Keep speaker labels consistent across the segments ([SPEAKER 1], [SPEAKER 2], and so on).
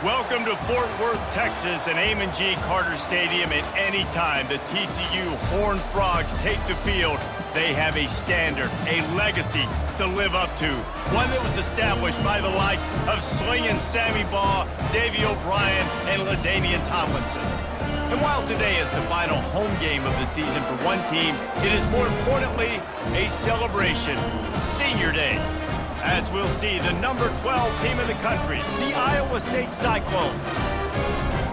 [SPEAKER 1] Welcome to Fort Worth, Texas, and Amon G. Carter Stadium. At any time the TCU Horned Frogs take the field, they have a standard, a legacy to live up to. One that was established by the likes of Slingin' Sammy Baugh, Davey O'Brien, and LaDainian Tomlinson. And while today is the final home game of the season for one team, it is more importantly a celebration, Senior Day. As we'll see, the number 12 team in the country, the Iowa State Cyclones,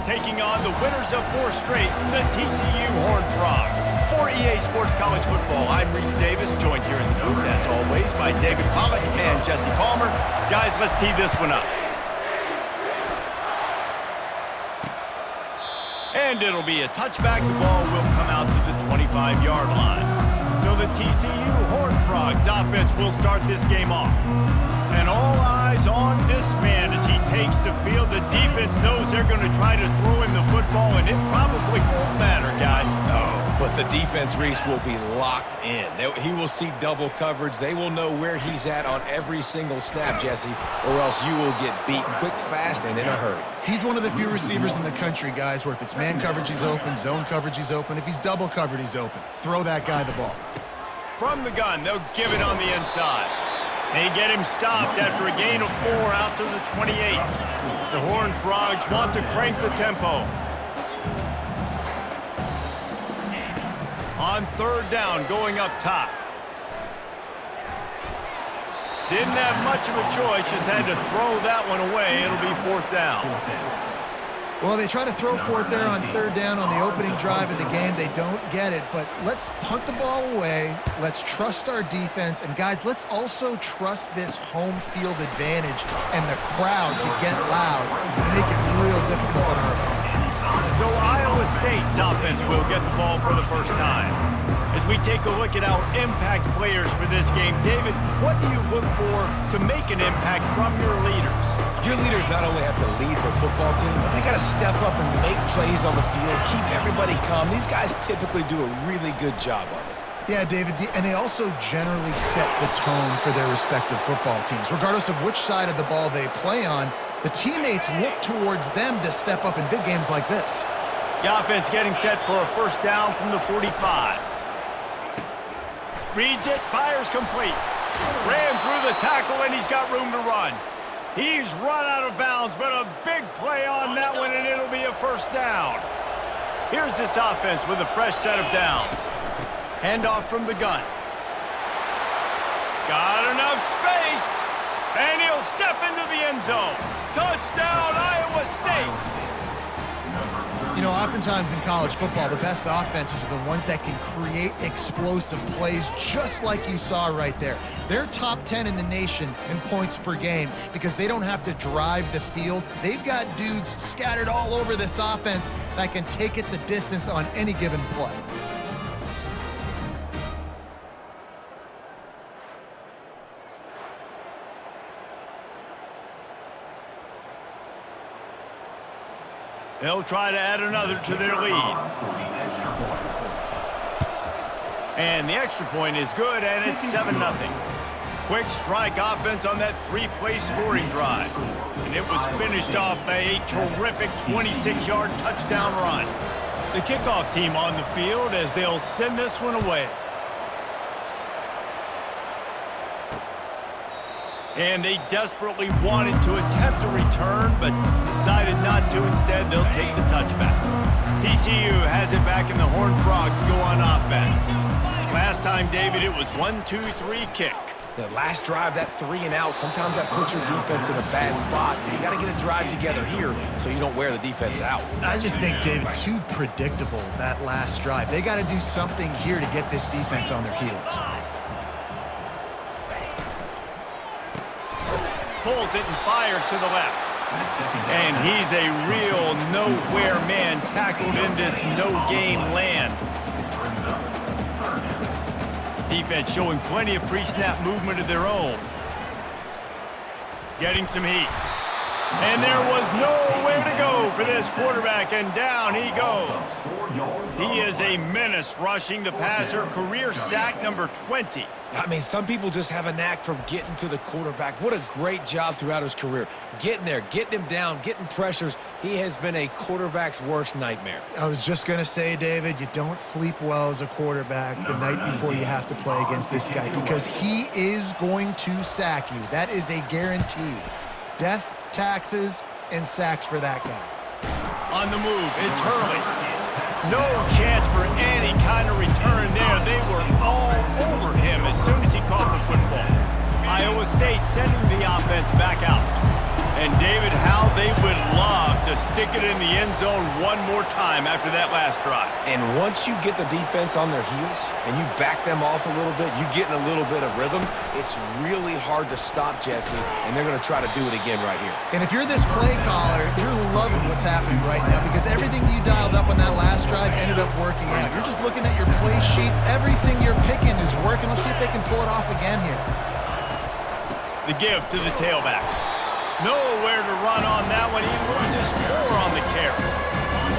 [SPEAKER 1] taking on the winners of 4 straight, the TCU Horned Frogs. For EA Sports College Football, I'm Reese Davis, joined here in the booth, as always, by David Pollack and Jesse Palmer. Guys, let's tee this one up. And it'll be a touchback. The ball will come out to the 25-yard line. So the TCU Horned Frogs offense will start this game off. And all eyes on this man as he takes the field. The defense knows they're going to try to throw him the football, and it probably won't matter, guys.
[SPEAKER 2] Oh, but the defense, Reese, will be locked in. He will see double coverage. They will know where he's at on every single snap, Jesse, or else you will get beat quick, fast, and in a hurry.
[SPEAKER 3] He's one of the few receivers in the country, guys, where if it's man coverage, he's open, zone coverage, he's open. If he's double covered, he's open. Throw that guy the ball.
[SPEAKER 1] From the gun, they'll give it on the inside. They get him stopped after a gain of 4 out to the 28. The Horned Frogs want to crank the tempo. On 3rd down, going up top. Didn't have much of a choice, just had to throw that one away. It'll be 4th down.
[SPEAKER 3] Well, they try to throw for it there on 3rd down on the opening drive of the game. They don't get it, but let's punt the ball away. Let's trust our defense. And, guys, let's also trust this home field advantage and the crowd to get loud and make it real difficult on our opponent.
[SPEAKER 1] So Iowa State's offense will get the ball for the first time. As we take a look at our impact players for this game, David, what do you look for to make an impact from your leaders?
[SPEAKER 2] Your leaders not only have to lead the football team, but they got to step up and make plays on the field, keep everybody calm. These guys typically do a really good job of it.
[SPEAKER 3] Yeah, David, and they also generally set the tone for their respective football teams. Regardless of which side of the ball they play on, the teammates look towards them to step up in big games like this.
[SPEAKER 1] The offense getting set for a first down from the 45. Reads it, fires complete. Ran through the tackle, and he's got room to run. He's run out of bounds, but a big play on that one, and it'll be a first down. Here's this offense with a fresh set of downs. Handoff from the gun. Got enough space, and he'll step into the end zone. Touchdown, Iowa State.
[SPEAKER 3] You know, oftentimes in college football, the best offenses are the ones that can create explosive plays, just like you saw right there. They're top 10 in the nation in points per game because they don't have to drive the field. They've got dudes scattered all over this offense that can take it the distance on any given play.
[SPEAKER 1] They'll try to add another to their lead. And the extra point is good, and it's 7-0. Quick strike offense on that 3-play scoring drive. And it was finished off by a terrific 26-yard touchdown run. The kickoff team on the field as they'll send this one away. And they desperately wanted to attempt a return, but decided not to. Instead, they'll take the touchback. TCU has it back, and the Horned Frogs go on offense. Last time, David, it was 1-2-3 kick.
[SPEAKER 2] The last drive, that 3 and out, sometimes that puts your defense in a bad spot. You got to get a drive together here so you don't wear the defense out.
[SPEAKER 3] I just think, David, too predictable, that last drive. They got to do something here to get this defense on their heels.
[SPEAKER 1] Pulls it and fires to the left. And he's a real nowhere man tackled in this no-gain land. Defense showing plenty of pre-snap movement of their own. Getting some heat. And there was nowhere to go for this quarterback, and down he goes. He is a menace rushing the passer, career sack number 20.
[SPEAKER 2] I mean, some people just have a knack for getting to the quarterback. What a great job throughout his career. Getting there, getting him down, getting pressures. He has been a quarterback's worst nightmare.
[SPEAKER 3] I was just going to say, David, you don't sleep well as a quarterback the night before you have to play against this guy because he is going to sack you. That is a guarantee. Death, taxes, and sacks for that guy.
[SPEAKER 1] On the move, it's Hurley. No chance for any kind of return there. They were all over him as soon as he caught the football. Iowa State sending the offense back out. And David, how they would love to stick it in the end zone one more time after that last drive.
[SPEAKER 2] And once you get the defense on their heels and you back them off a little bit, you get in a little bit of rhythm, it's really hard to stop Jesse, and they're going to try to do it again right here.
[SPEAKER 3] And if you're this play caller, you're loving what's happening right now because everything you dialed up on that last drive ended up working out. You're just looking at your play sheet. Everything you're picking is working. Let's see if they can pull it off again here.
[SPEAKER 1] The give to the tailback. Nowhere to run on that one. He loses 4 on the carry.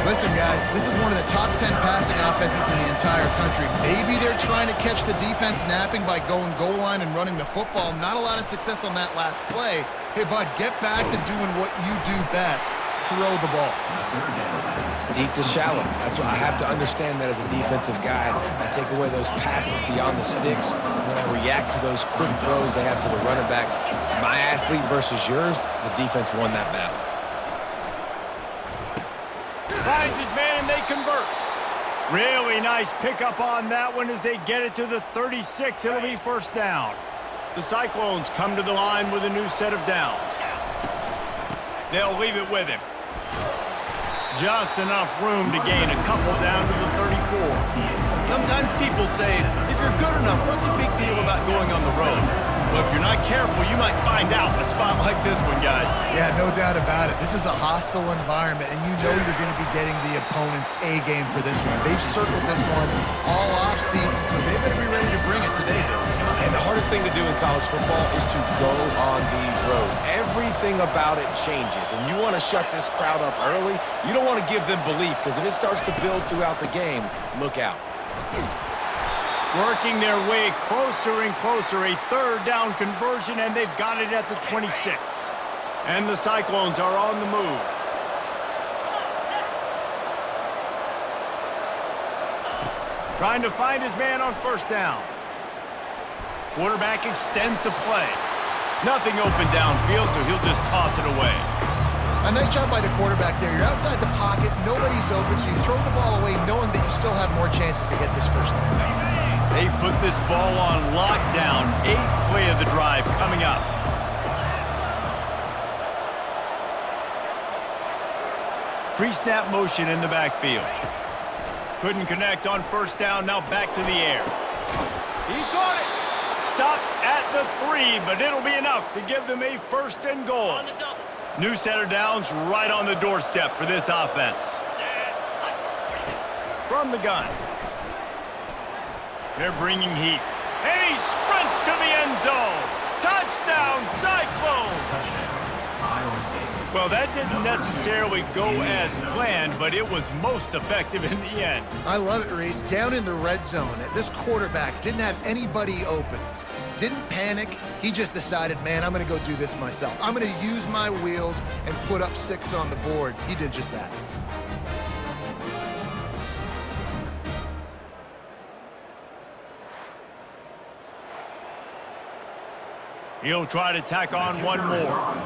[SPEAKER 3] Listen, guys, this is one of the top 10 passing offenses in the entire country. Maybe they're trying to catch the defense napping by going goal line and running the football. Not a lot of success on that last play. Hey, bud, get back to doing what you do best. Throw the ball.
[SPEAKER 2] Deep to shallow. That's what I have to understand that as a defensive guy. I take away those passes beyond the sticks, and then I react to those quick throws they have to the running back. It's my athlete versus yours. The defense won that battle.
[SPEAKER 1] Finds his man, and they convert. Really nice pickup on that one as they get it to the 36. It'll be first down. The Cyclones come to the line with a new set of downs. They'll leave it with him. Just enough room to gain a couple down to the 34. Sometimes people say, if you're good enough, what's the big deal about going on the road? Well, if you're not careful, you might find out in a spot like this one, guys.
[SPEAKER 3] Yeah, no doubt about it. This is a hostile environment, and you know you're going to be getting the opponent's A game for this one. They've circled this one all off season, so they better be ready to bring it today, dude.
[SPEAKER 2] And the hardest thing to do in college football is to go on the road. Everything about it changes, and you want to shut this crowd up early. You don't want to give them belief, because if it starts to build throughout the game, look out.
[SPEAKER 1] Working their way closer and closer, a third down conversion, and they've got it at the 26. And the Cyclones are on the move. Trying to find his man on first down. Quarterback extends the play. Nothing open downfield, so he'll just toss it away.
[SPEAKER 3] A nice job by the quarterback there. You're outside the pocket, nobody's open, so you throw the ball away knowing that you still have more chances to get this first down.
[SPEAKER 1] They've put this ball on lockdown. 8th play of the drive coming up. Pre-snap motion in the backfield. Couldn't connect on first down, now back to the air. He got it! Stopped at the 3, but it'll be enough to give them a first and goal. New set of downs right on the doorstep for this offense. From the gun. They're bringing heat. And he sprints to the end zone. Touchdown, Cyclones! Well, that didn't necessarily go as planned, but it was most effective in the end.
[SPEAKER 3] I love it, Reese. Down in the red zone, this quarterback didn't have anybody open. Didn't panic. He just decided, man, I'm going to go do this myself. I'm going to use my wheels and put up 6 on the board. He did just that.
[SPEAKER 1] He'll try to tack on one more.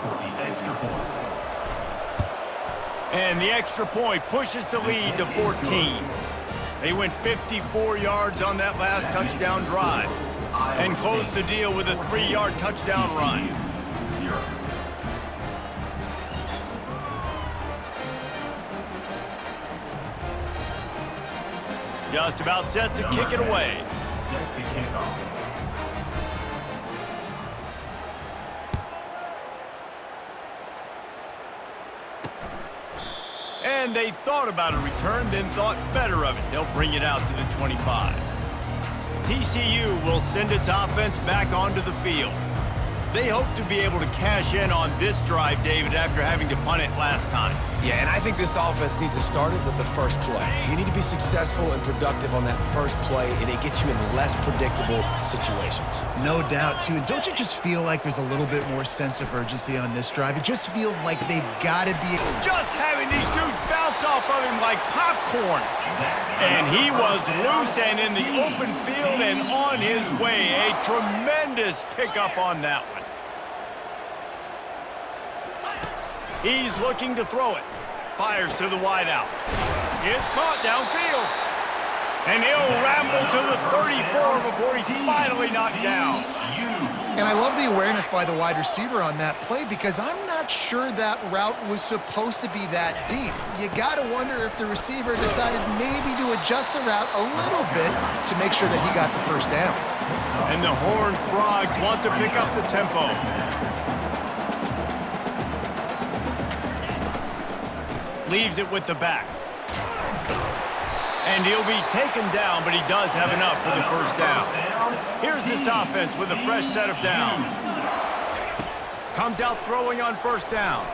[SPEAKER 1] And the extra point pushes the lead to 14. They went 54 yards on that last touchdown drive and closed the deal with a 3-yard touchdown run. Just about set to kick it away. And they thought about a return, then thought better of it. They'll bring it out to the 25. TCU will send its offense back onto the field. They hope to be able to cash in on this drive, David, after having to punt it last time.
[SPEAKER 2] Yeah, and I think this offense needs to start it with the first play. You need to be successful and productive on that first play, and it gets you in less predictable situations.
[SPEAKER 3] No doubt, too. And don't you just feel like there's a little bit more sense of urgency on this drive? It just feels like they've got to be...
[SPEAKER 1] Just having these dudes bounce off of him like popcorn. And he was loose and in the open field and on his way. A tremendous pickup on that one. He's looking to throw it. Fires to the wideout. It's caught downfield. And he'll ramble to the 34 before he's finally knocked down.
[SPEAKER 3] And I love the awareness by the wide receiver on that play because I'm not sure that route was supposed to be that deep. You got to wonder if the receiver decided maybe to adjust the route a little bit to make sure that he got the first down.
[SPEAKER 1] And the Horned Frogs want to pick up the tempo. Leaves it with the back. And he'll be taken down, but he does have enough for the first down. Here's this offense with a fresh set of downs. Comes out throwing on first down.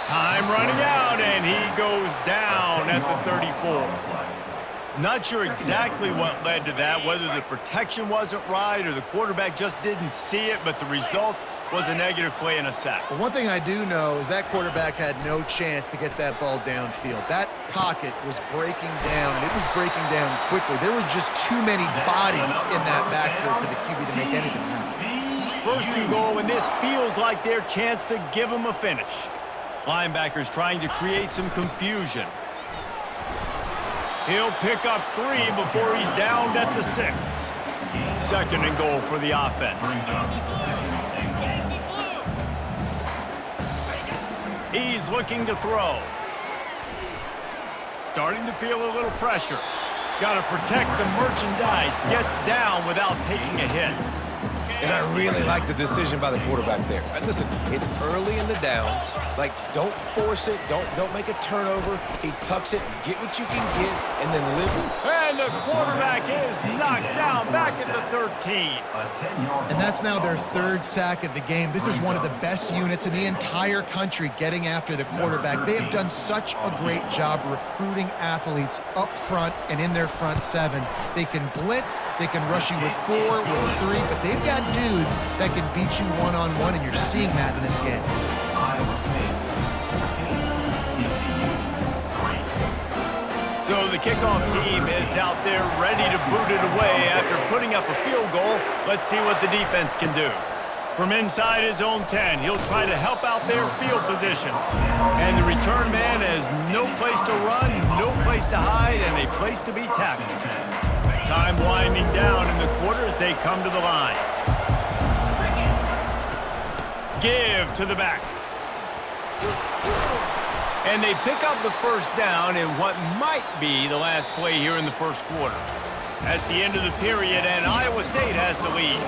[SPEAKER 1] Time running out, and he goes down at the 34. Not sure exactly what led to that, whether the protection wasn't right or the quarterback just didn't see it, but the result was a negative play and a sack.
[SPEAKER 3] But one thing I do know is that quarterback had no chance to get that ball downfield. That pocket was breaking down, and it was breaking down quickly. There were just too many bodies in that backfield for the QB to make anything happen.
[SPEAKER 1] First and goal, and this feels like their chance to give them a finish. Linebackers trying to create some confusion. He'll pick up 3 before he's downed at the 6. Second and goal for the offense. He's looking to throw. Starting to feel a little pressure. Got to protect the merchandise. Gets down without taking a hit.
[SPEAKER 2] And I really like the decision by the quarterback there. And listen, it's early in the downs. Like, don't force it. Don't make a turnover. He tucks it, get what you can get, and then live.
[SPEAKER 1] And the quarterback is knocked down back at the 13.
[SPEAKER 3] And that's now their 3rd sack of the game. This is one of the best units in the entire country getting after the quarterback. They have done such a great job recruiting athletes up front and in their front 7. They can blitz, they can rush you with 4, with 3, but they've got dudes that can beat you one-on-one, and you're seeing that in this game.
[SPEAKER 1] So the kickoff team is out there ready to boot it away after putting up a field goal. Let's see what the defense can do. From inside his own 10, he'll try to help out their field position. And the return man has no place to run, no place to hide, and a place to be tackled. Time winding down in the quarter as they come to the line. Give to the back. And they pick up the first down in what might be the last play here in the first quarter. That's the end of the period, and Iowa State has the lead.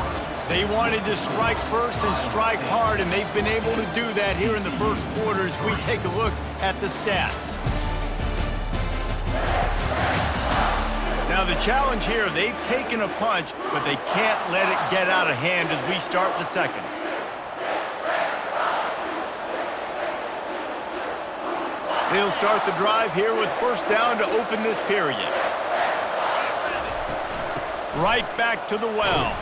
[SPEAKER 1] They wanted to strike first and strike hard, and they've been able to do that here in the first quarter as we take a look at the stats. Now the challenge here, they've taken a punch, but they can't let it get out of hand as we start the second. They'll start the drive here with first down to open this period. Right back to the well.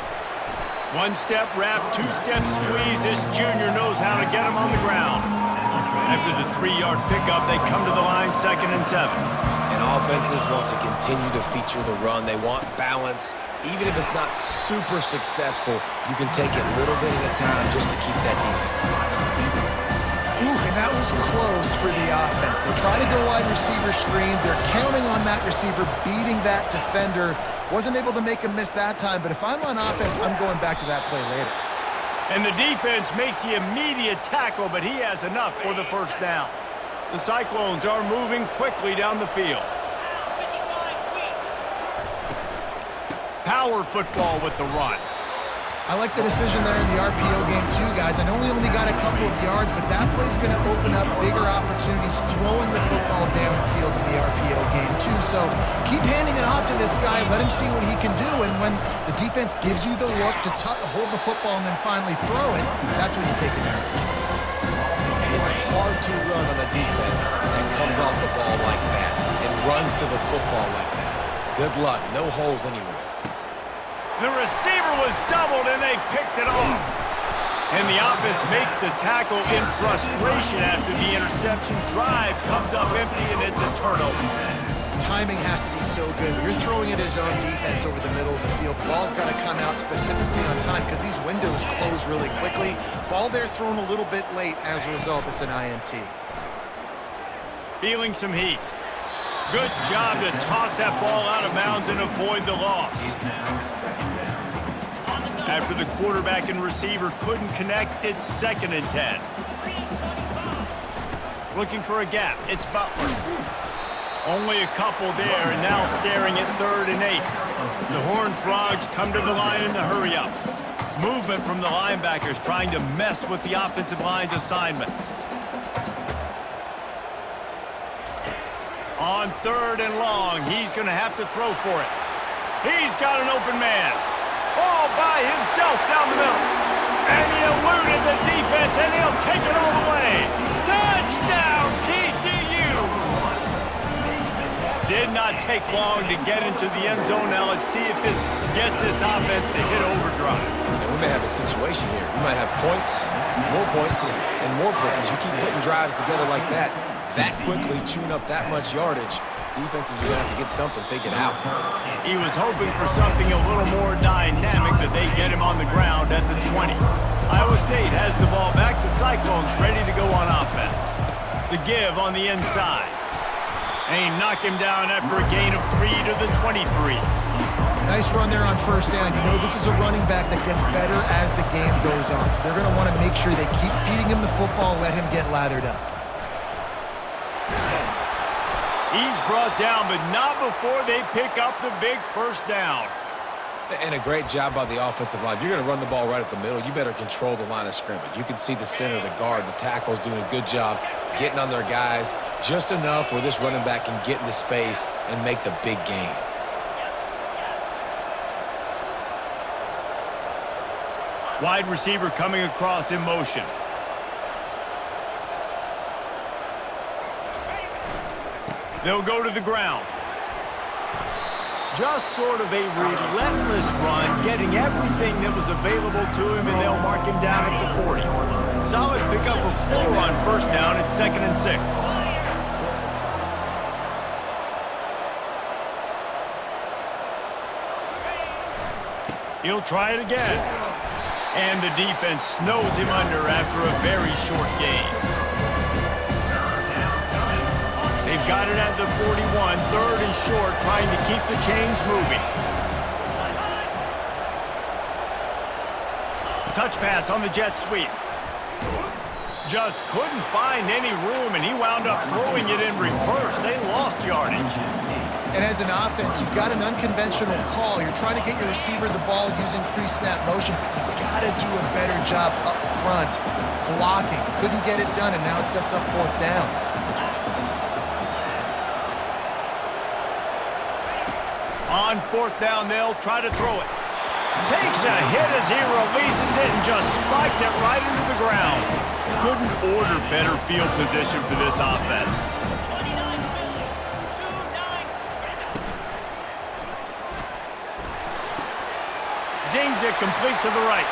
[SPEAKER 1] One-step wrap, two-step squeeze. This junior knows how to get him on the ground. After the 3-yard pickup, they come to the line, 2nd and 7.
[SPEAKER 2] And offenses want to continue to feature the run. They want balance. Even if it's not super successful, you can take it little bit at a time just to keep that defense honest.
[SPEAKER 3] Ooh, and that was close for the offense. They try to go wide receiver screen. They're counting on that receiver beating that defender. Wasn't able to make him miss that time, but if I'm on offense, I'm going back to that play later.
[SPEAKER 1] And the defense makes the immediate tackle, but he has enough for the first down. The Cyclones are moving quickly down the field. Power football with the run.
[SPEAKER 3] I like the decision there in the RPO game too, guys. I know we only got a couple of yards, but that play's going to open up bigger opportunities throwing the football downfield in the RPO game too. So keep handing it off to this guy. Let him see what he can do. And when the defense gives you the look to hold the football and then finally throw it, that's when you take advantage.
[SPEAKER 2] It's hard to run on a defense that comes off the ball like that and runs to the football like that. Good luck. No holes anywhere.
[SPEAKER 1] The receiver was doubled, and they picked it off. And the offense makes the tackle in frustration after the interception. Drive comes up empty, and it's a turnover.
[SPEAKER 3] Timing has to be so good. You're throwing at his own defense over the middle of the field. The ball's got to come out specifically on time because these windows close really quickly. Ball there thrown a little bit late. As a result, it's an INT.
[SPEAKER 1] Feeling some heat. Good job to toss that ball out of bounds and avoid the loss. After the quarterback and receiver couldn't connect, it's 2nd and 10. Looking for a gap, it's Butler. Only a couple there, and now staring at 3rd and 8. The Horned Frogs come to the line in the hurry up. Movement from the linebackers trying to mess with the offensive line's assignments. On 3rd and long, he's going to have to throw for it. He's got an open man. All by himself down the middle. And he eluded the defense, and he'll take it all the way. Touchdown, TCU! Did not take long to get into the end zone. Now let's see if this gets this offense to hit overdrive.
[SPEAKER 2] And we may have a situation here. We might have points, and more points. You keep putting drives together like that quickly, chewing up that much yardage. Defenses are going to have to get something figured out.
[SPEAKER 1] He was hoping for something a little more dynamic, but they get him on the ground at the 20. Iowa State has the ball back. The Cyclones ready to go on offense. The give on the inside. And he knocked him down after a gain of 3 to the 23.
[SPEAKER 3] Nice run there on 1st down. You know this is a running back that gets better as the game goes on. So they're going to want to make sure they keep feeding him the football, let him get lathered up.
[SPEAKER 1] He's brought down, but not before they pick up the big 1st down.
[SPEAKER 2] And a great job by the offensive line. If you're going to run the ball right at the middle, you better control the line of scrimmage. You can see the center, the guard, the tackles doing a good job getting on their guys just enough where this running back can get into space and make the big gain.
[SPEAKER 1] Wide receiver coming across in motion. They'll go to the ground. Just sort of a relentless run, getting everything that was available to him, and they'll mark him down at the 40. Solid pickup of 4 on 1st down at 2nd and 6. He'll try it again. And the defense snows him under after a very short gain. They've got it at the 41, 3rd and short, trying to keep the chains moving. Touch pass on the jet sweep. Just couldn't find any room, and he wound up throwing it in reverse. They lost yardage.
[SPEAKER 3] And as an offense, you've got an unconventional call. You're trying to get your receiver the ball using pre-snap motion, but you've got to do a better job up front blocking. Couldn't get it done, and now it sets up 4th down.
[SPEAKER 1] On 4th down, they'll try to throw it. Takes a hit as he releases it and just spiked it right into the ground. Couldn't order better field position for this offense. Zings it complete to the right.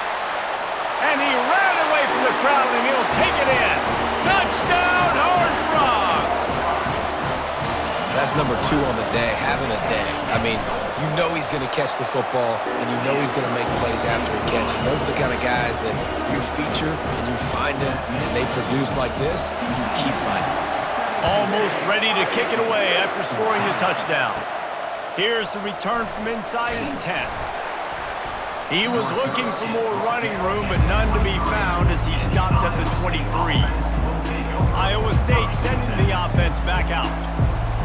[SPEAKER 1] And he ran away from the crowd, and he'll take it in. Touchdown, Horned Frogs!
[SPEAKER 2] That's number 2 on the day, having a day. I mean, you know he's going to catch the football, and you know he's going to make plays after he catches. Those are the kind of guys that you feature, and you find them, and they produce like this, you keep finding them.
[SPEAKER 1] Almost ready to kick it away after scoring the touchdown. Here's the return from inside his 10. He was looking for more running room, but none to be found as he stopped at the 23. Iowa State sending the offense back out.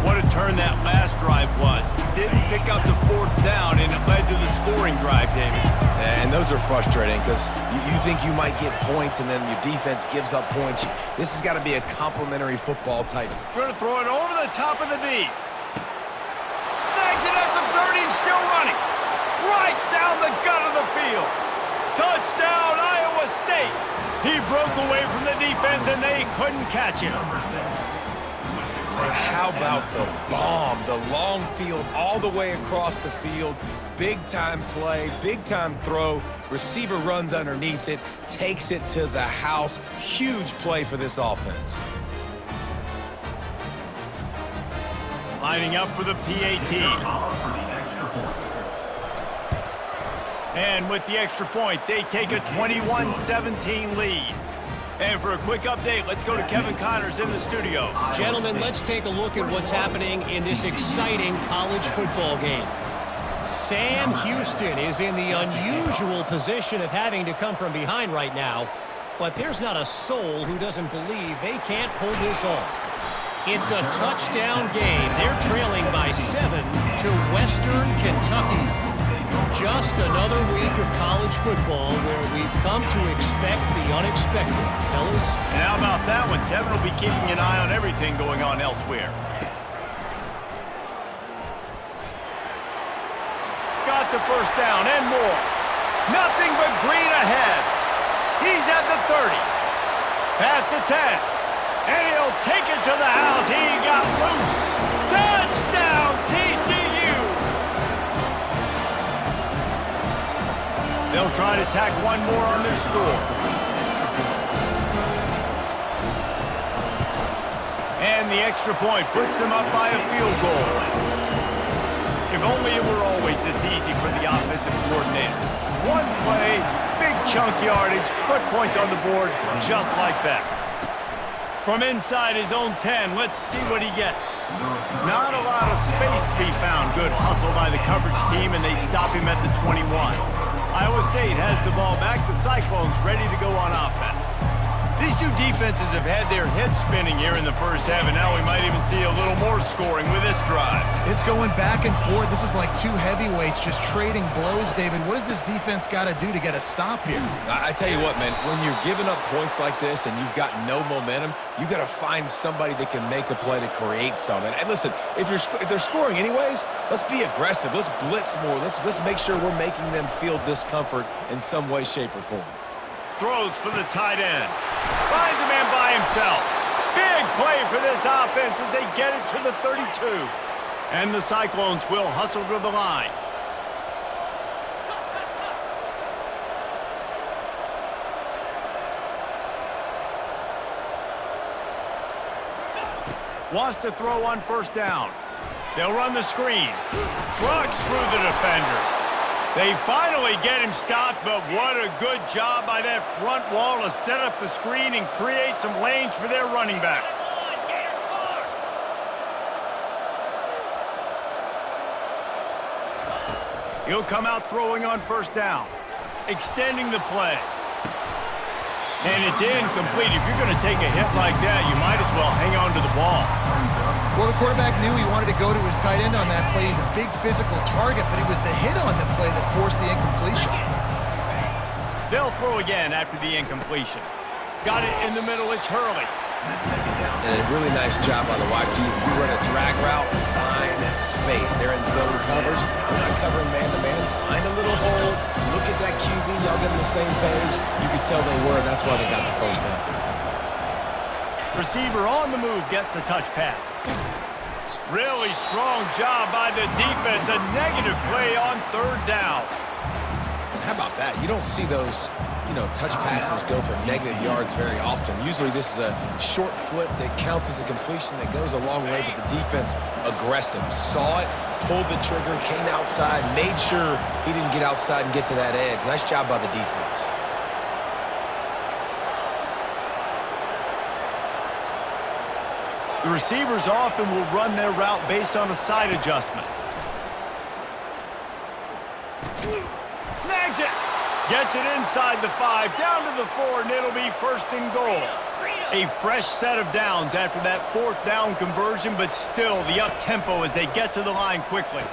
[SPEAKER 1] What a turn that last drive was. Didn't pick up the 4th down, and it led to the scoring drive, David.
[SPEAKER 2] And those are frustrating because you think you might get points and then your defense gives up points. This has got to be a complimentary football type.
[SPEAKER 1] Going to throw it over the top of the knee. Snags it at the 30 and still running. Right down the gut of the field. Touchdown, Iowa State. He broke away from the defense and they couldn't catch him.
[SPEAKER 2] And how about the bomb? The long field all the way across the field. Big-time play, big-time throw. Receiver runs underneath it, takes it to the house. Huge play for this offense.
[SPEAKER 1] Lining up for the PAT. And with the extra point, they take a 21-17 lead. And for a quick update, let's go to Kevin Connors in the studio.
[SPEAKER 4] Gentlemen, let's take a look at what's happening in this exciting college football game. Sam Houston is in the unusual position of having to come from behind right now, but there's not a soul who doesn't believe they can't pull this off. It's a touchdown game. They're trailing by 7 to Western Kentucky. Just another week of college football where we've come to expect the unexpected, fellas.
[SPEAKER 1] And how about that one? Kevin will be keeping an eye on everything going on elsewhere. Got the first down and more. Nothing but green ahead. He's at the 30. Past the 10. And he'll take it to the house. He got loose. Touchdown, TCU. They'll try to tack one more on their score. And the extra point puts them up by a field goal. If only it were always this easy for the offensive coordinator. One play, big chunk yardage, put points on the board just like that. From inside his own 10, let's see what he gets. Not a lot of space to be found. Good hustle by the coverage team, and they stop him at the 21. Iowa State has the ball back. The Cyclones ready to go on offense. These two defenses have had their heads spinning here in the first half, and now we might even see a little more scoring with this drive.
[SPEAKER 3] It's going back and forth. This is like two heavyweights just trading blows, David. What does this defense got to do to get a stop here?
[SPEAKER 2] I tell you what, man, when you're giving up points like this and you've got no momentum, you got to find somebody that can make a play to create some. And listen, if they're scoring anyways, let's be aggressive. Let's blitz more. Let's make sure we're making them feel discomfort in some way, shape, or form.
[SPEAKER 1] Throws for the tight end. Finds a man by himself. Big play for this offense as they get it to the 32. And the Cyclones will hustle to the line. Wants to throw on first down. They'll run the screen. Trucks through the defender. They finally get him stopped, but what a good job by that front wall to set up the screen and create some lanes for their running back. He'll come out throwing on first down, extending the play. And it's incomplete. If you're going to take a hit like that, you might as well hang on to the ball.
[SPEAKER 3] Well, the quarterback knew he wanted to go to his tight end on that play. He's a big physical target, but it was the hit on the play that forced the incompletion.
[SPEAKER 1] They'll throw again after the incompletion. Got it in the middle. It's Hurley.
[SPEAKER 2] And a really nice job by the wide receiver. You run a drag route, find space. They're in zone coverage. They're not covering man-to-man. Find a little hole. Look at that QB. Y'all get on the same page. You could tell they were, and that's why they got the first down.
[SPEAKER 1] Receiver on the move gets the touch pass. Really strong job by the defense. A negative play on third down.
[SPEAKER 2] And how about that? You don't see those, touch passes go for negative yards very often. Usually this is a short flip that counts as a completion that goes a long way, but the defense aggressive. Saw it, pulled the trigger, came outside, made sure he didn't get outside and get to that edge. Nice job by the defense.
[SPEAKER 1] The receivers often will run their route based on a side adjustment. Snags it. Gets it inside the 5, down to the 4, and it'll be first and goal. A fresh set of downs after that fourth down conversion, but still the up-tempo as they get to the line quickly.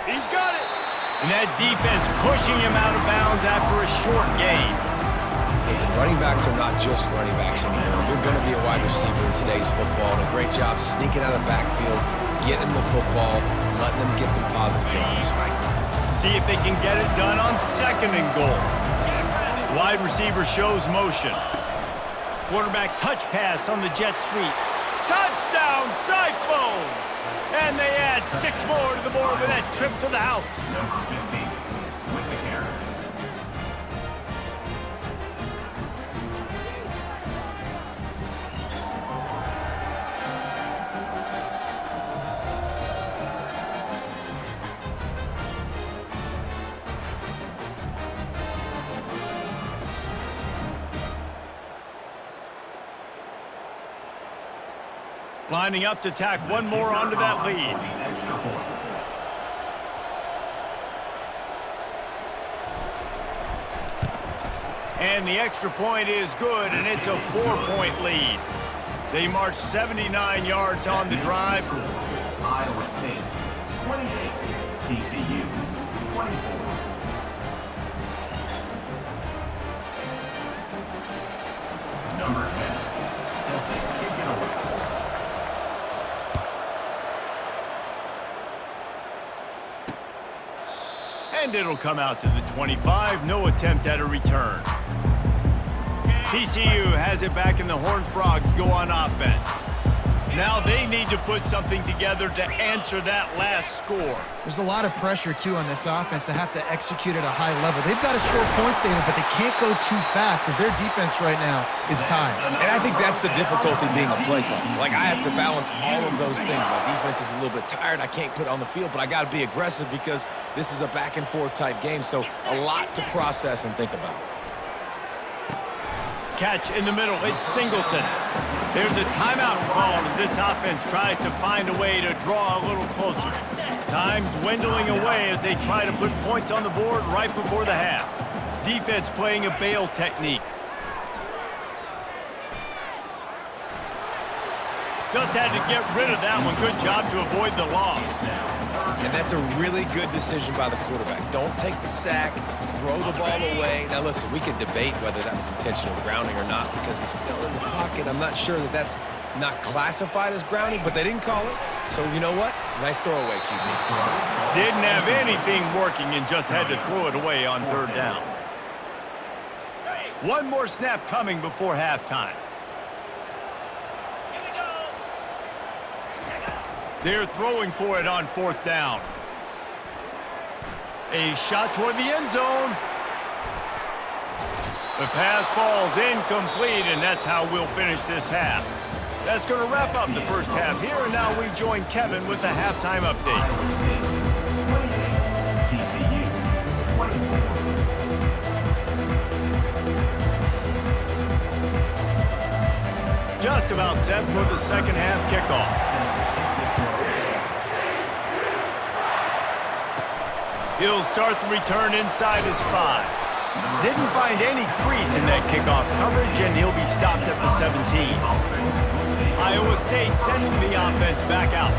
[SPEAKER 1] He's got it. And that defense pushing him out of bounds after a short gain.
[SPEAKER 2] Listen, running backs are not just running backs anymore. You're going to be a wide receiver in today's football, and a great job sneaking out of the backfield, getting the football, letting them get some positive yards.
[SPEAKER 1] See if they can get it done on 2nd and goal. Wide receiver shows motion. Quarterback touch pass on the jet sweep. Touchdown, Cyclones! And they add 6 more to the board with that trip to the house.
[SPEAKER 5] Number 15 with the carry.
[SPEAKER 1] Lining up to tack one more onto that lead.
[SPEAKER 5] Extra point.
[SPEAKER 1] And the extra point is good, and it's a 4-point lead. They march 79 yards on the drive.
[SPEAKER 5] Iowa State 28, TCU 24. Number 10, Celtic kick it away.
[SPEAKER 1] And it'll come out to the 25. No attempt at a return. TCU has it back, and the Horned Frogs go on offense. Now they need to put something together to answer that last score.
[SPEAKER 3] There's a lot of pressure, too, on this offense to have to execute at a high level. They've got to score points, David, but they can't go too fast because their defense right now is tied.
[SPEAKER 2] And I think that's the difficulty being a play caller. Like, I have to balance all of those things. My defense is a little bit tired. I can't put it on the field, but I got to be aggressive because this is a back-and-forth type game, so a lot to process and think about.
[SPEAKER 1] Catch in the middle. It's Singleton. There's a timeout called as this offense tries to find a way to draw a little closer. Time dwindling away as they try to put points on the board right before the half. Defense playing a bail technique. Just had to get rid of that one. Good job to avoid the loss.
[SPEAKER 2] And that's a really good decision by the quarterback. Don't take the sack, throw the ball away. Now listen, we can debate whether that was intentional grounding or not because he's still in the pocket. I'm not sure that that's not classified as grounding, but they didn't call it. So you know what? Nice throwaway, QB.
[SPEAKER 1] Didn't have anything working and just had to throw it away on 3rd down. One more snap coming before halftime. They're throwing for it on 4th down. A shot toward the end zone. The pass falls incomplete, and that's how we'll finish this half. That's going to wrap up the first half here, and now we join Kevin with the halftime update.
[SPEAKER 5] Iowa State 28, TCU 24.
[SPEAKER 1] Just about set for the second half kickoff. He'll start the return inside his 5. Didn't find any crease in that kickoff coverage, and he'll be stopped at the 17. Iowa State sending the offense back out.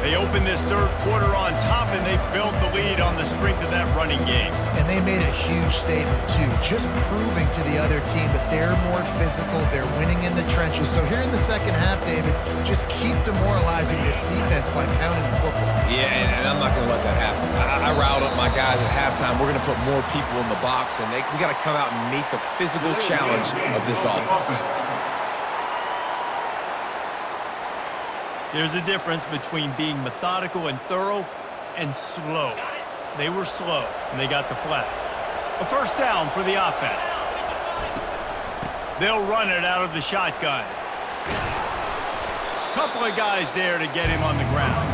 [SPEAKER 1] They open this 3rd quarter on top, and they built the lead on the strength of that running game.
[SPEAKER 3] And they made a huge statement, too, just proving to the other team that they're more physical, they're winning in the trenches. So here in the second half, David, just keep demoralizing this defense by pounding the football.
[SPEAKER 2] Yeah, and I'm not going to let that happen. I riled up my guys at halftime. We're going to put more people in the box, and we got to come out and meet the physical challenge of this offense.
[SPEAKER 1] There's a difference between being methodical and thorough and slow. They were slow, and they got the flag. A 1st down for the offense. They'll run it out of the shotgun. Couple of guys there to get him on the ground.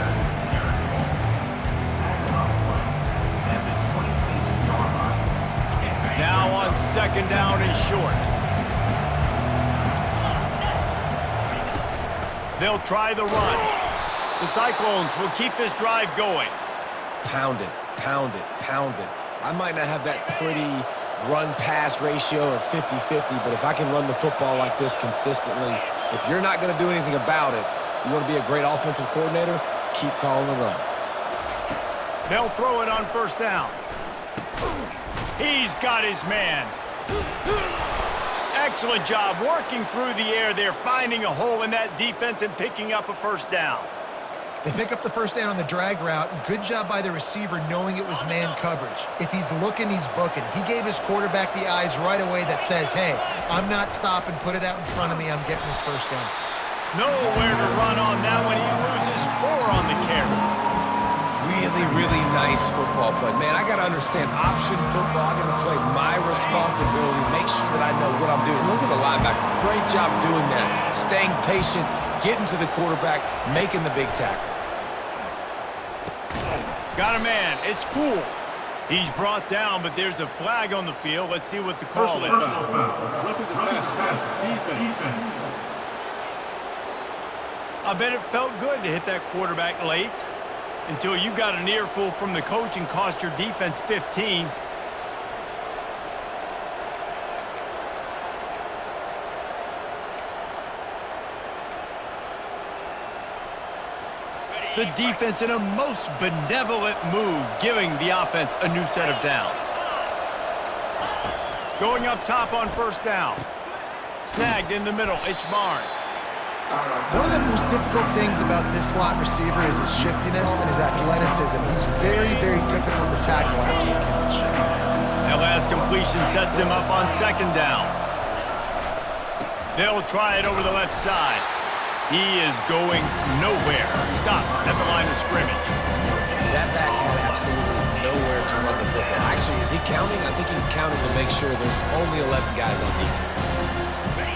[SPEAKER 1] Now on 2nd down and short. They'll try the run. The Cyclones will keep this drive going.
[SPEAKER 2] Pound it, pound it, pound it. I might not have that pretty run-pass ratio of 50-50, but if I can run the football like this consistently, if you're not going to do anything about it, you want to be a great offensive coordinator, keep calling the run.
[SPEAKER 1] They'll throw it on first down. He's got his man. Excellent job working through the air there, finding a hole in that defense and picking up a first down.
[SPEAKER 3] They pick up the first down on the drag route. Good job by the receiver knowing it was man coverage. If he's looking, he's booking. He gave his quarterback the eyes right away that says, hey, I'm not stopping. Put it out in front of me. I'm getting this first down.
[SPEAKER 1] Nowhere to run on that one. He loses 4 on the carry.
[SPEAKER 2] Really, really nice football play. Man, I got to understand option football. I got to play my responsibility, make sure that I know what I'm doing. Look at the linebacker. Great job doing that. Staying patient, getting to the quarterback, making the big tackle.
[SPEAKER 1] Got a man. It's Poole. He's brought down, but there's a flag on the field. Let's see what the call is.
[SPEAKER 6] Roughing the pass. Defense.
[SPEAKER 1] I bet it felt good to hit that quarterback late until you got an earful from the coach and cost your defense 15. The defense in a most benevolent move, giving the offense a new set of downs. Going up top on first down. Snagged in the middle, it's Barnes.
[SPEAKER 3] One of the most difficult things about this slot receiver is his shiftiness and his athleticism. He's very, very difficult to tackle after the catch.
[SPEAKER 1] That last completion sets him up on second down. They'll try it over the left side. He is going nowhere. Stop at the line of scrimmage.
[SPEAKER 2] That back had absolutely nowhere to run the football. Actually, is he counting? I think he's counting to make sure there's only 11 guys on defense.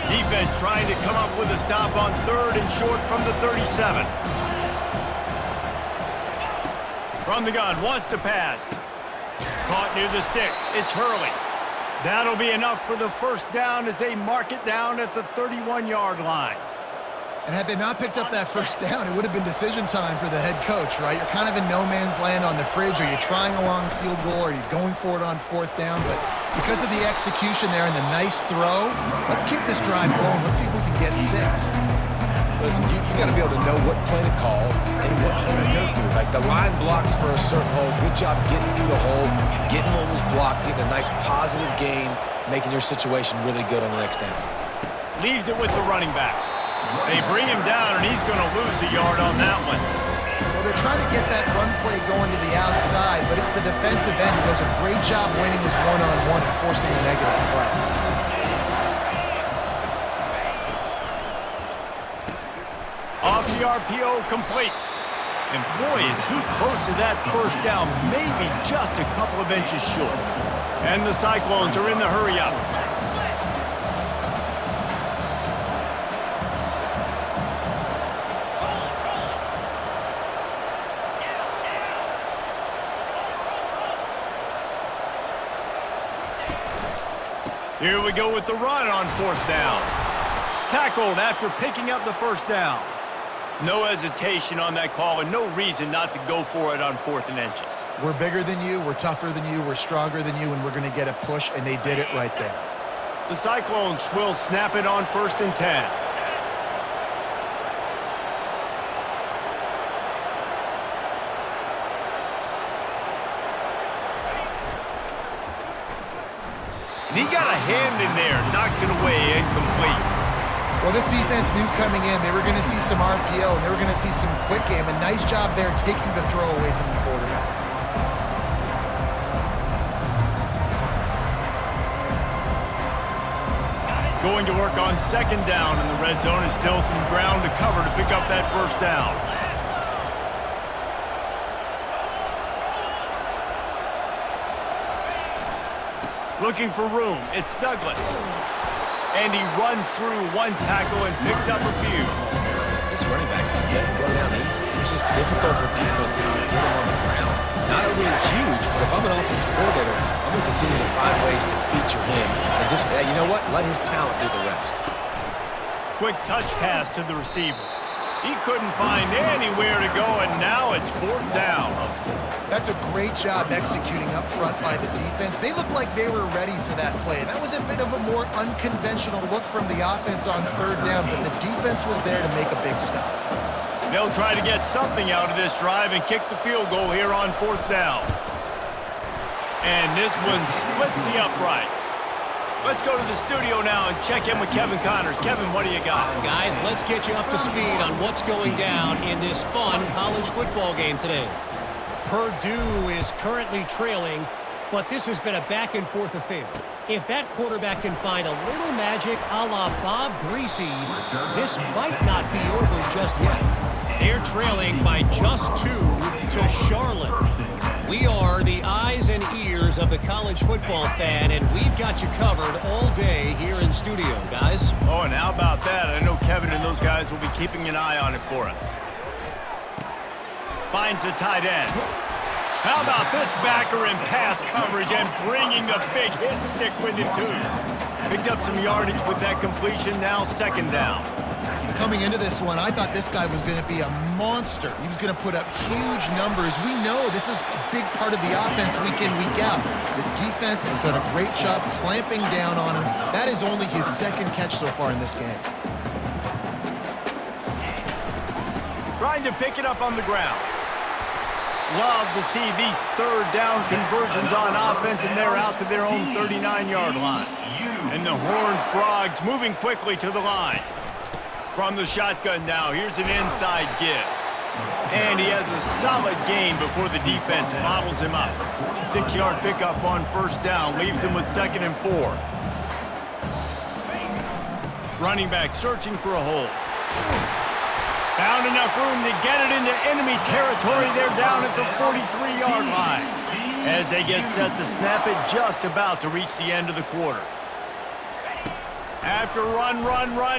[SPEAKER 1] Defense trying to come up with a stop on 3rd and short from the 37. From the gun, wants to pass. Caught near the sticks. It's Hurley. That'll be enough for the first down as they mark it down at the 31-yard line.
[SPEAKER 3] And had they not picked up that first down, it would have been decision time for the head coach, right? You're kind of in no man's land on the fridge. Are you trying a long field goal? Are you going for it on 4th down? But because of the execution there and the nice throw, let's keep this drive going. Let's see if we can get 6.
[SPEAKER 2] Listen, you got to be able to know what play to call and what hole to go through. Like the line blocks for a certain hole. Good job getting through the hole, getting what was blocked, getting a nice positive gain, making your situation really good on the next down.
[SPEAKER 1] Leaves it with the running back. They bring him down, and he's going to lose a yard on that one.
[SPEAKER 3] Well, they're trying to get that run play going to the outside, but it's the defensive end who does a great job winning his one-on-one and forcing a negative play.
[SPEAKER 1] Off the RPO, complete. And boy, is he close to that first down, maybe just a couple of inches short. And the Cyclones are in the hurry-up. Here we go with the run on 4th down. Tackled after picking up the first down. No hesitation on that call and no reason not to go for it on 4th and inches.
[SPEAKER 3] We're bigger than you, we're tougher than you, we're stronger than you, and we're going to get a push, and they did it right there.
[SPEAKER 1] The Cyclones will snap it on 1st and 10. And he got a hand in there, knocks it away, incomplete.
[SPEAKER 3] Well, this defense knew coming in they were going to see some RPO, and they were going to see some quick game. A nice job there taking the throw away from the quarterback.
[SPEAKER 1] Going to work on 2nd down in the red zone, and still some ground to cover to pick up that first down. Looking for room, it's Douglas. And he runs through one tackle and picks up a few.
[SPEAKER 2] This running back just doesn't go down easy. It's just difficult for defenses to get him on the ground. Not overly huge, but if I'm an offensive coordinator, I'm going to continue to find ways to feature him. And just, you know what? Let his talent do the rest.
[SPEAKER 1] Quick touch pass to the receiver. He couldn't find anywhere to go, and now it's 4th down.
[SPEAKER 3] That's a great job executing up front by the defense. They looked like they were ready for that play. And that was a bit of a more unconventional look from the offense on 3rd down, but the defense was there to make a big stop.
[SPEAKER 1] They'll try to get something out of this drive and kick the field goal here on 4th down. And this one splits the uprights. Let's go to the studio now and check in with Kevin Connors. Kevin, what do you got?
[SPEAKER 4] Guys, let's get you up to speed on what's going down in this fun college football game today. Purdue is currently trailing, but this has been a back-and-forth affair. If that quarterback can find a little magic a la Bob Greasy, this might not be over just yet. They're trailing by just 2 to Charlotte. We are the eyes and ears of the college football fan, and we've got you covered all day here in studio, guys.
[SPEAKER 1] Oh, and how about that? I know Kevin and those guys will be keeping an eye on it for us. Finds the tight end. How about this backer in pass coverage and bringing the big hit stick with him, too? Picked up some yardage with that completion, now 2nd down.
[SPEAKER 3] Coming into this one, I thought this guy was going to be a monster. He was going to put up huge numbers. We know this is a big part of the offense week in, week out. The defense has done a great job clamping down on him. That is only his 2nd catch so far in this game.
[SPEAKER 1] Trying to pick it up on the ground. Love to see these 3rd down conversions on offense, and they're out to their own 39-yard line. And the Horned Frogs moving quickly to the line. From the shotgun now, here's an inside give. And he has a solid gain before the defense bottles him up. 6-yard pickup on 1st down, leaves him with 2nd and 4. Running back searching for a hole. Found enough room to get it into enemy territory. They're down at the 43-yard line. As they get set to snap it, just about to reach the end of the quarter. After run,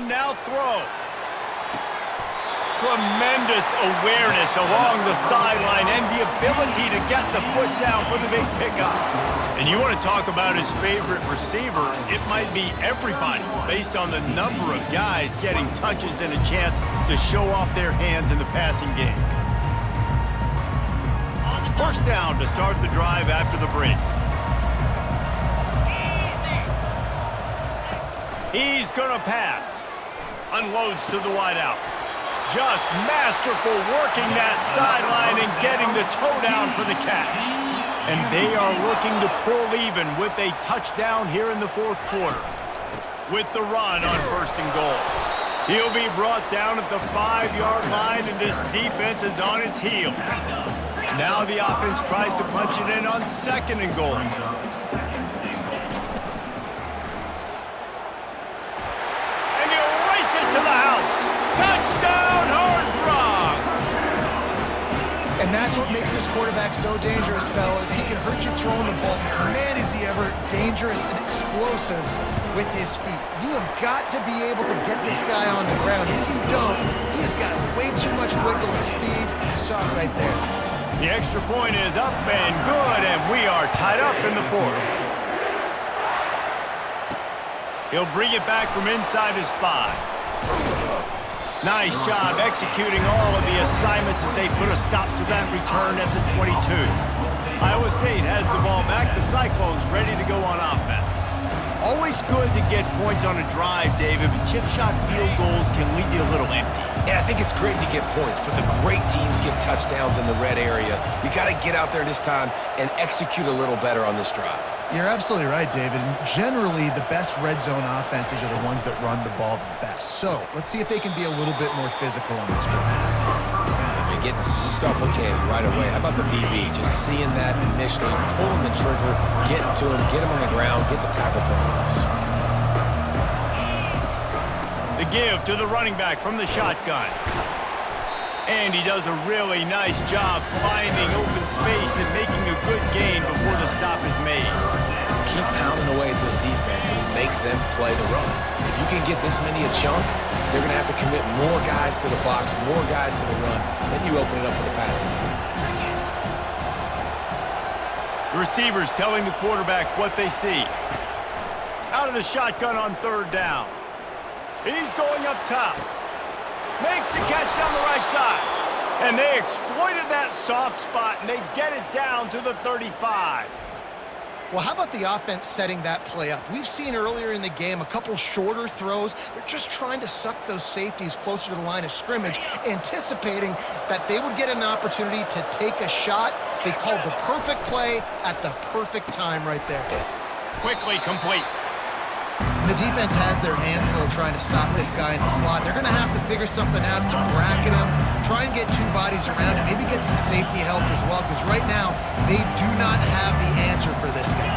[SPEAKER 1] now throw. Tremendous awareness along the sideline and the ability to get the foot down for the big pickup. And you want to talk about his favorite receiver, it might be everybody based on the number of guys getting touches and a chance to show off their hands in the passing game. 1st down to start the drive after the break. He's going to pass. Unloads to the wideout. Just masterful working that sideline and getting the toe down for the catch. And they are looking to pull even with a touchdown here in the 4th quarter. With the run on 1st and goal. He'll be brought down at the 5-yard line, and this defense is on its heels. Now the offense tries to punch it in on 2nd and goal. And he'll race it to the house. Touchdown, Horned Frogs!
[SPEAKER 3] And that's what makes this quarterback so dangerous, fellas. He can hurt you throwing the ball. Man, is he ever dangerous and explosive with his feet. You have got to be able to get this guy on the ground. If you don't, he's got way too much wiggle and speed. You saw it right there.
[SPEAKER 1] The extra point is up and good, and we are tied up in the 4th. He'll bring it back from inside his 5. Nice job executing all of the assignments as they put a stop to that return at the 22. Iowa State has the ball back. The Cyclones ready to go on offense. Always good to get points on a drive, David, but chip shot field goals can leave you a little empty.
[SPEAKER 2] And I think it's great to get points, but the great teams get touchdowns in the red area. You got to get out there this time and execute a little better on this drive.
[SPEAKER 3] You're absolutely right, David. And generally, the best red zone offenses are the ones that run the ball the best. So let's see if they can be a little bit more physical on this drive.
[SPEAKER 2] They're getting suffocated right away. How about the DB? Just seeing that initially, pulling the trigger, getting to him, get him on the ground, get the tackle for a loss.
[SPEAKER 1] The give to the running back from the shotgun. And he does a really nice job finding open space and making a good gain before the stop is made.
[SPEAKER 2] Keep pounding away at this defense and make them play the run. If you can get this many a chunk, they're going to have to commit more guys to the box, more guys to the run. Then you open it up for the passing game.
[SPEAKER 1] The receivers telling the quarterback what they see. Out of the shotgun on 3rd down. He's going up top. Makes the catch down the right side. And they exploited that soft spot, and they get it down to the 35.
[SPEAKER 3] Well, how about the offense setting that play up? We've seen earlier in the game a couple shorter throws. They're just trying to suck those safeties closer to the line of scrimmage, anticipating that they would get an opportunity to take a shot. They called the perfect play at the perfect time right there.
[SPEAKER 1] Quickly complete.
[SPEAKER 3] And the defense has their hands full trying to stop this guy in the slot. They're going to have to figure something out to bracket him, try and get two bodies around him, maybe get some safety help as well, because right now they do not have the answer for this guy.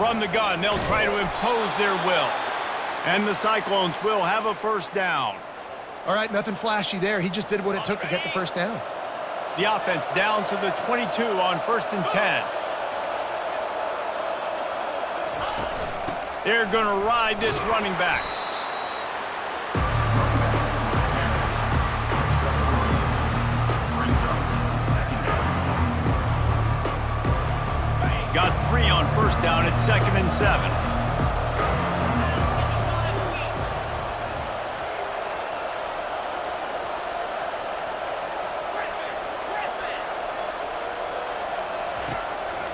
[SPEAKER 1] From the gun, they'll try to impose their will. And the Cyclones will have a first down.
[SPEAKER 3] All right, nothing flashy there. He just did what it took to get the first down.
[SPEAKER 1] The offense down to the 22 on 1st and 10. They're going to ride this running back. Got 3 on 1st down at 2nd and 7.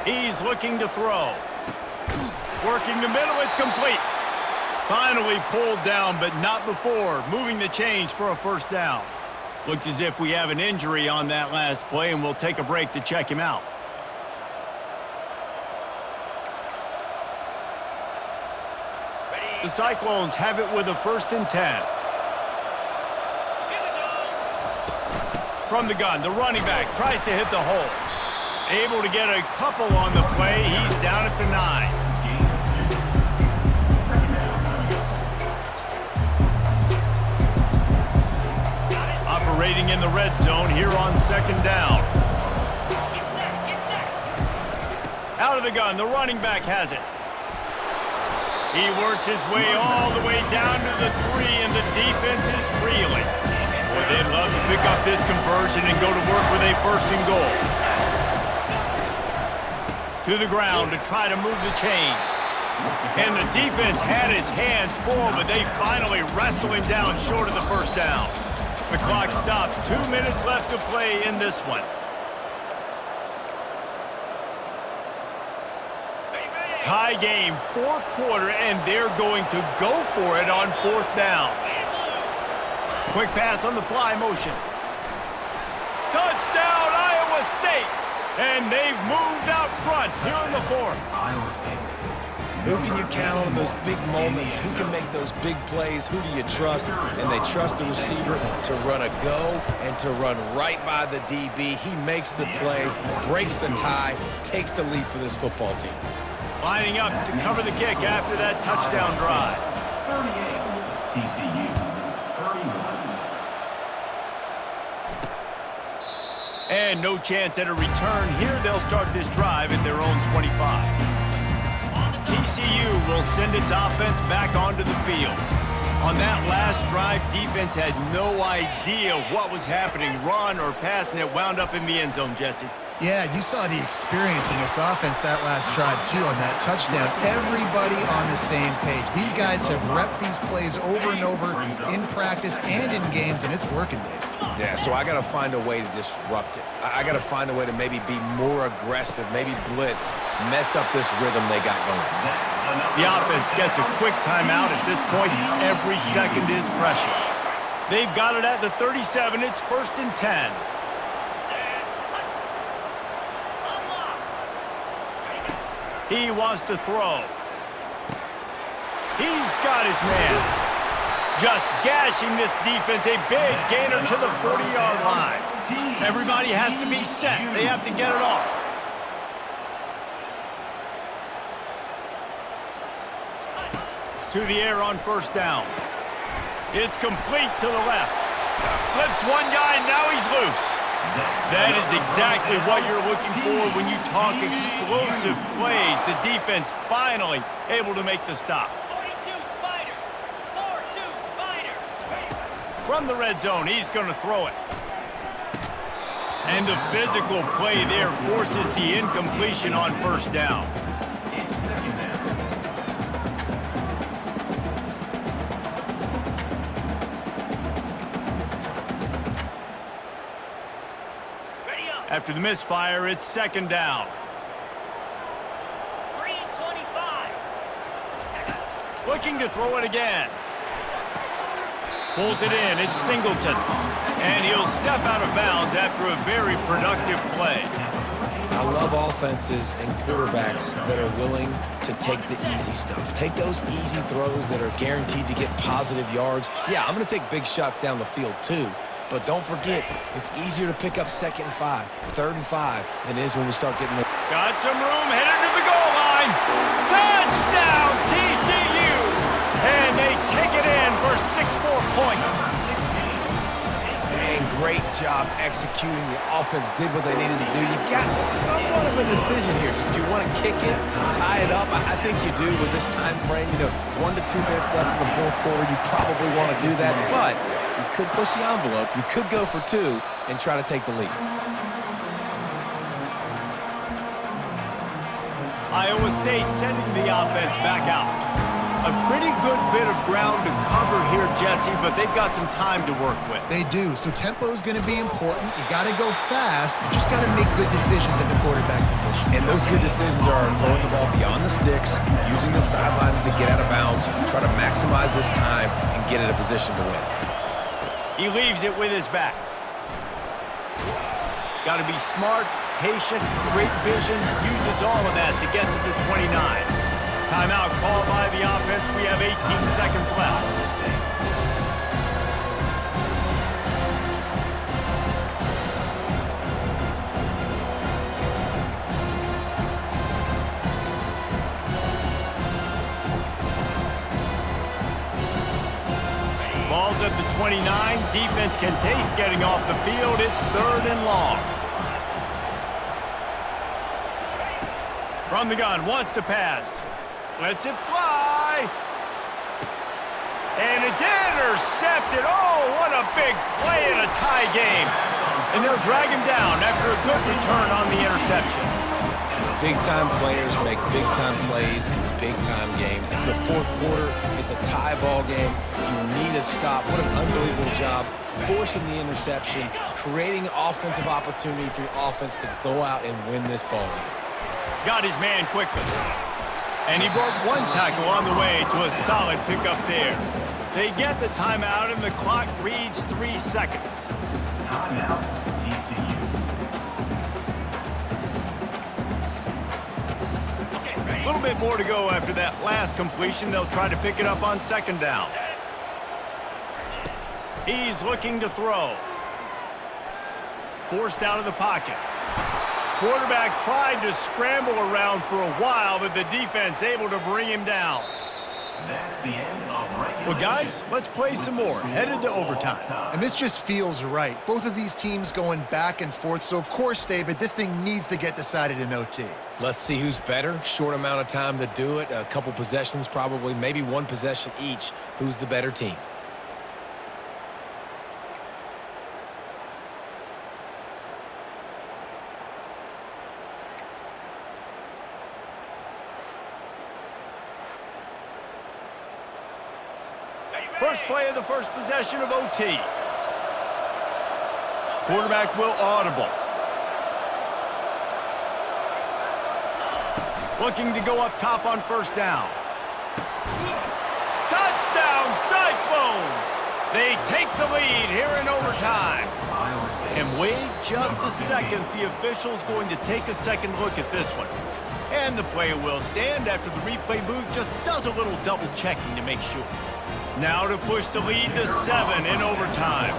[SPEAKER 1] He's looking to throw. Working the middle, it's complete. Finally pulled down, but not before moving the chains for a first down. Looks as if we have an injury on that last play, and we'll take a break to check him out. The Cyclones have it with a 1st and 10. From the gun, the running back tries to hit the hole. Able to get a couple on the play. He's down at the 9. Operating in the red zone here on 2nd down. Out of the gun, the running back has it. He works his way all the way down to the 3, and the defense is reeling. Boy, they'd love to pick up this conversion and go to work with a 1st and goal. To the ground to try to move the chains. And the defense had his hands full, but they finally wrestle him down short of the first down. The clock stops. 2 minutes left to play in this one. Tie game, 4th quarter, and they're going to go for it on 4th down. Quick pass on the fly motion. Touchdown, Iowa State! And they've moved out front here in the 4th.
[SPEAKER 5] Iowa State.
[SPEAKER 2] Who can you count on those big moments? Who can make those big plays? Who do you trust? And they trust the receiver to run a go and to run right by the DB. He makes the play, breaks the tie, takes the lead for this football team.
[SPEAKER 1] Lining up to cover the kick after that touchdown drive.
[SPEAKER 5] 38, TCU, 31.
[SPEAKER 1] And no chance at a return here. They'll start this drive at their own 25. TCU will send its offense back onto the field. On that last drive, defense had no idea what was happening, run or pass, and it wound up in the end zone, Jesse.
[SPEAKER 3] Yeah, you saw the experience in this offense that last drive, too, on that touchdown. Everybody on the same page. These guys have repped these plays over and over in practice and in games, and it's working, Dave.
[SPEAKER 2] Yeah, so I got to find a way to disrupt it. I got to find a way to maybe be more aggressive, maybe blitz, mess up this rhythm they got going.
[SPEAKER 1] The offense gets a quick timeout at this point. Every second is precious. They've got it at the 37. It's 1st and 10. He wants to throw. He's got his man. Just gashing this defense. A big gainer to the 40-yard line. Everybody has to be set. They have to get it off. To the air on 1st down. It's complete to the left. Slips one guy, and now he's loose. That is exactly what you're looking for when you talk explosive plays. The defense finally able to make the stop.
[SPEAKER 7] 42 Spider. 4-2 Spider.
[SPEAKER 1] From the red zone, he's going to throw it. And the physical play there forces the incompletion on 1st down.
[SPEAKER 5] It's 2nd down.
[SPEAKER 7] Ready up.
[SPEAKER 1] After the misfire, it's 2nd down. looking to throw it again. Pulls it in. It's Singleton. And he'll step out of bounds after a very productive play.
[SPEAKER 2] I love offenses and quarterbacks that are willing to take the easy stuff. Take those easy throws that are guaranteed to get positive yards. Yeah, I'm going to take big shots down the field too. But don't forget, it's easier to pick up 2nd and 5, 3rd and 5 than it is when we start getting the...
[SPEAKER 1] Got some room, headed to the goal line. Touchdown, TCU! And they take it in for 6 more points.
[SPEAKER 2] And great job executing. The offense did what they needed to do. You got somewhat of a decision here. Do you want to kick it, tie it up? I think you do with this time frame. 1 to 2 minutes left in the 4th quarter. You probably want to do that, but you could push the envelope. You could go for 2 and try to take the lead.
[SPEAKER 1] Iowa State sending the offense back out. A pretty good bit of ground to cover here, Jesse, but they've got some time to work with.
[SPEAKER 3] They do, so tempo is going to be important. You got to go fast. You just got to make good decisions at the quarterback position.
[SPEAKER 2] And those good decisions are throwing the ball beyond the sticks, using the sidelines to get out of bounds, try to maximize this time, and get in a position to win.
[SPEAKER 1] He leaves it with his back. Got to be smart, patient, great vision, uses all of that to get to the 29. Timeout called by the offense. We have 18 seconds left. Ball's at the 29. Defense can taste getting off the field. It's 3rd and long. From the gun, wants to pass. Lets it fly. And it's intercepted. Oh, what a big play in a tie game. And they'll drag him down after a good return on the interception.
[SPEAKER 2] Big-time players make big-time plays in big-time games. It's the 4th quarter. It's a tie ball game. You need a stop. What an unbelievable job forcing the interception, creating offensive opportunity for your offense to go out and win this ball game.
[SPEAKER 1] Got his man quickly. And he broke 1 tackle on the way to a solid pickup there. They get the timeout, and the clock reads 3 seconds.
[SPEAKER 5] Timeout, TCU.
[SPEAKER 1] A little bit more to go after that last completion. They'll try to pick it up on 2nd down. He's looking to throw. Forced out of the pocket. Quarterback tried to scramble around for a while, but the defense able to bring him down.
[SPEAKER 5] That's the end of regular.
[SPEAKER 1] Well, guys, let's play some more. Headed to overtime.
[SPEAKER 3] And this just feels right. Both of these teams going back and forth. So, of course, David, this thing needs to get decided in OT.
[SPEAKER 2] Let's see who's better. Short amount of time to do it. A couple possessions probably, maybe 1 possession each. Who's the better team?
[SPEAKER 1] First play of the first possession of OT. Quarterback will audible. Looking to go up top on 1st down. Touchdown, Cyclones! They take the lead here in overtime. And wait just a second. The official's going to take a second look at this one. And the play will stand after the replay booth just does a little double checking to make sure. Now to push the lead to 7 in overtime.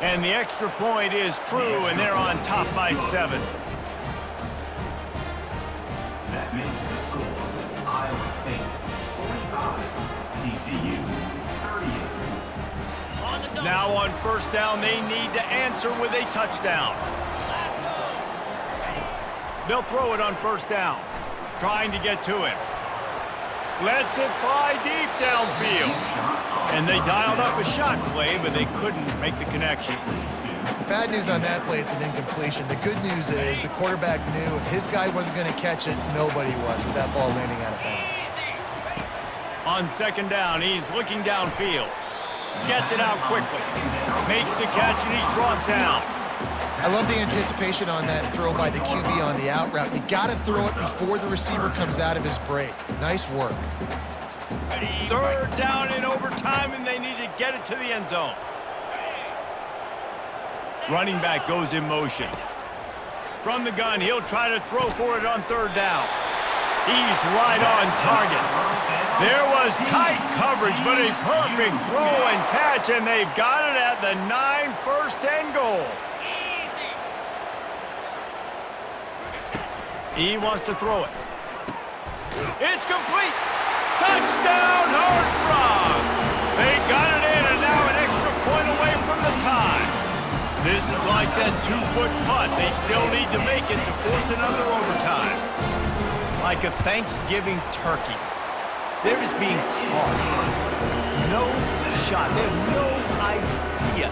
[SPEAKER 1] And the extra point is true, and they're on top by 7.
[SPEAKER 5] That makes the score Iowa State 45, TCU 38.
[SPEAKER 1] Now on 1st down, they need to answer with a touchdown. They'll throw it on 1st down, trying to get to him. Lets it fly deep downfield. And they dialed up a shot play, but they couldn't make the connection.
[SPEAKER 3] Bad news on that play, it's an incompletion. The good news is the quarterback knew if his guy wasn't going to catch it, nobody was with that ball landing out of bounds.
[SPEAKER 1] On 2nd down, he's looking downfield. Gets it out quickly. Makes the catch, and he's brought down.
[SPEAKER 3] I love the anticipation on that throw by the QB on the out route. You got to throw it before the receiver comes out of his break. Nice work.
[SPEAKER 1] Third down in overtime, and they need to get it to the end zone. Running back goes in motion. From the gun, he'll try to throw for it on third down. He's right on target. There was tight coverage, but a perfect throw and catch, and they've got it at the 9, first and goal. He wants to throw it. It's complete. Touchdown, Horned Frogs. They got it in, and now an extra point away from the tie. This is like that 2-foot putt. They still need to make it to force another overtime. Like a Thanksgiving turkey. They're just being caught. No shot. They have no idea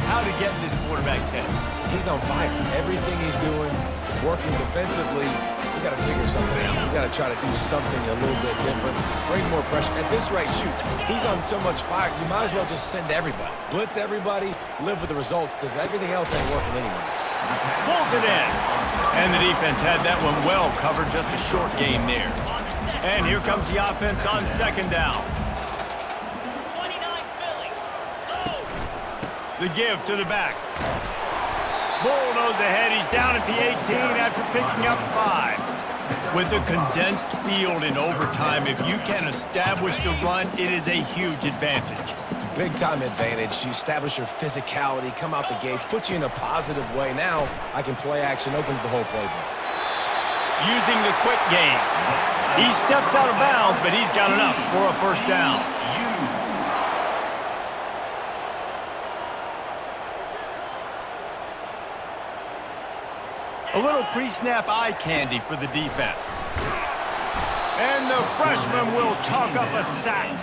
[SPEAKER 1] how to get in this quarterback's head.
[SPEAKER 2] He's on fire. Everything he's doing is working defensively. We got to figure something out. We got to try to do something a little bit different. Bring more pressure. At this rate, shoot, he's on so much fire, you might as well just send everybody. Blitz everybody, live with the results, because everything else ain't working anyways.
[SPEAKER 1] Pulls it in. And the defense had that one well covered, just a short game there. And here comes the offense on second down.
[SPEAKER 7] 29 Philly.
[SPEAKER 1] The give to the back. Bulldoze ahead. He's down at the 18 after picking up 5. With a condensed field in overtime, if you can establish the run, it is a huge advantage.
[SPEAKER 2] Big-time advantage. You establish your physicality, come out the gates, put you in a positive way. Now I can play action, opens the whole playbook.
[SPEAKER 1] Using the quick game. He steps out of bounds, but he's got enough for a first down. A little pre-snap eye candy for the defense. And the freshman will chalk up a sack.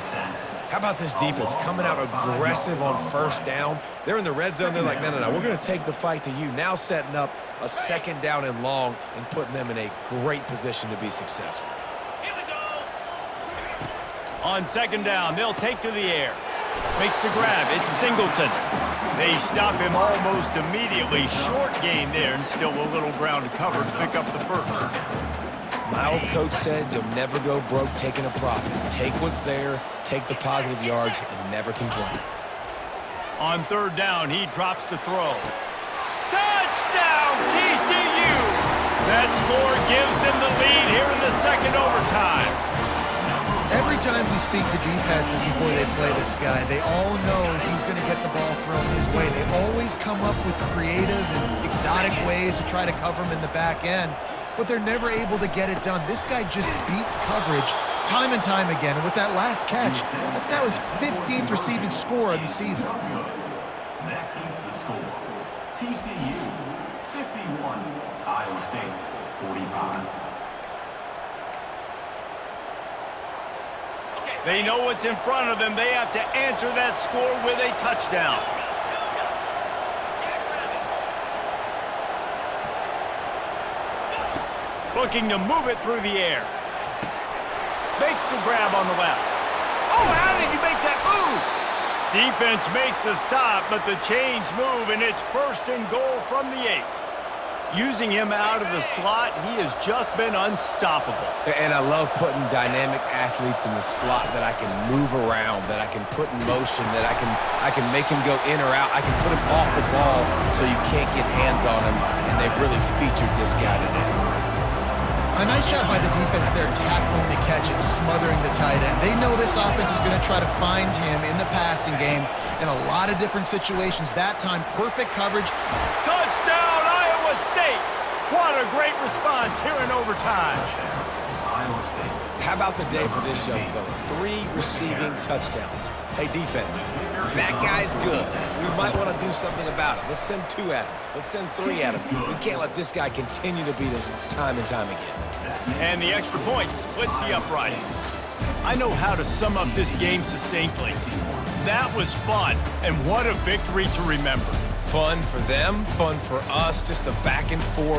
[SPEAKER 2] How about this defense coming out aggressive on first down? They're in the red zone. They're like, no, we're going to take the fight to you. Now setting up a second down and long and putting them in a great position to be successful.
[SPEAKER 7] Here we go.
[SPEAKER 1] On second down, they'll take to the air. Makes the grab. It's Singleton. They stop him almost immediately. Short gain there, and still a little ground to cover to pick up the first.
[SPEAKER 2] My old coach said you'll never go broke taking a profit. Take what's there, take the positive yards, and never complain.
[SPEAKER 1] On third down, he drops to throw. Touchdown, TCU! That score gives them the lead here in the second overtime.
[SPEAKER 3] Every time we speak to defenses before they play this guy, they all know he's going to get the ball thrown his way. They always come up with creative and exotic ways to try to cover him in the back end, but they're never able to get it done. This guy just beats coverage time and time again, and with that last catch, that's now his 15th receiving score of the season.
[SPEAKER 5] That keeps the score. TCU 51, Iowa State 45.
[SPEAKER 1] They know what's in front of them. They have to answer that score with a touchdown. Looking to move it through the air. Makes the grab on the left. Oh, how did you make that move? Defense makes a stop, but the chains move, and it's first and goal from the 8. Using him out of the slot, he has just been unstoppable.
[SPEAKER 2] And I love putting dynamic athletes in the slot that I can move around, that I can put in motion, that I can make him go in or out. I can put him off the ball so you can't get hands on him, and they've really featured this guy today.
[SPEAKER 3] A nice job by the defense there, tackling the catch and smothering the tight end. They know this offense is going to try to find him in the passing game in a lot of different situations. That time, perfect coverage.
[SPEAKER 1] Touchdown, Iowa State! What a great response here in overtime.
[SPEAKER 2] How about the day for this young fella? 3 receiving touchdowns. Hey, defense, that guy's good. We might want to do something about it. Let's send 2 at him. Let's send 3 at him. We can't let this guy continue to beat us time and time again.
[SPEAKER 1] And the extra point splits the uprights. I know how to sum up this game succinctly. That was fun, and what a victory to remember.
[SPEAKER 2] Fun for them, fun for us, just the back and forth.